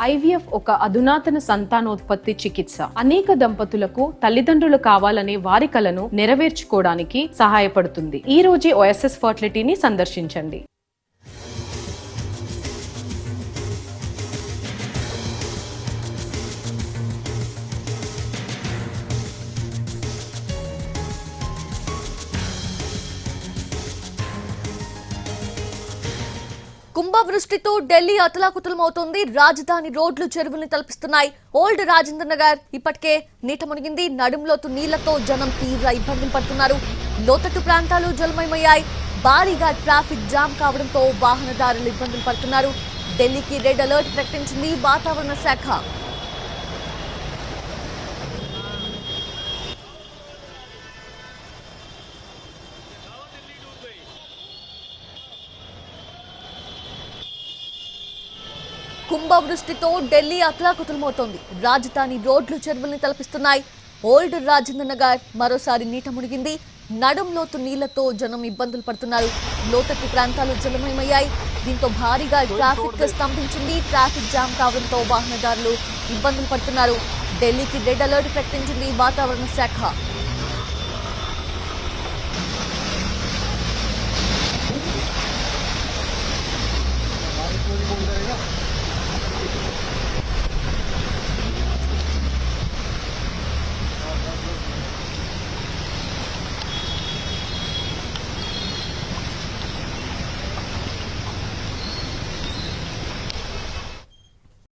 IVF ఒక అధునాతన సంతానోత్పత్తి చికిత్స. అనేక దంపతులకు తల్లిదండ్రులు కావాలనే వారి కలను నెరవేర్చుకోవడానికి సహాయపడుతుంది. ఈ రోజే ఓఎస్ఎస్ ఫర్టిలిటీని సందర్శించండి. కుంభవృష్టితో ఢిల్లీ అతలాకుతలమవుతోంది. రాజధాని రోడ్లు చెరువుల్ని తలపిస్తున్నాయి. ఓల్డ్ రాజేంద్ర నగర్ ఇప్పటికే నీట మునిగింది. నడుంలోతు నీళ్లతో జనం తీవ్ర ఇబ్బందులు పడుతున్నారు. లోతట్టు ప్రాంతాలు జలమయమయ్యాయి. భారీగా ట్రాఫిక్ జామ్ కావడంతో వాహనదారులు ఇబ్బందులు పడుతున్నారు. ఢిల్లీకి రెడ్ అలర్ట్ ప్రకటించింది వాతావరణ శాఖ. కుంభవృష్టితో ఢిల్లీ అతలాకుతలమవుతోంది. రాజధాని రోడ్లు చెరువుల్ని తలపిస్తున్నాయి. ఓల్డ్ రాజేంద్ర నగర్ మరోసారి నీట మునిగింది. నడుంలోతు నీళ్లతో జనం ఇబ్బందులు పడుతున్నారు. లోతట్టు ప్రాంతాలు జలమయమయ్యాయి. దీంతో భారీగా ట్రాఫిక్ స్తంభించింది. ట్రాఫిక్ జామ్ కావడంతో వాహనదారులు ఇబ్బందులు పడుతున్నారు. ఢిల్లీకి రెడ్ అలర్ట్ ప్రకటించింది వాతావరణ శాఖ.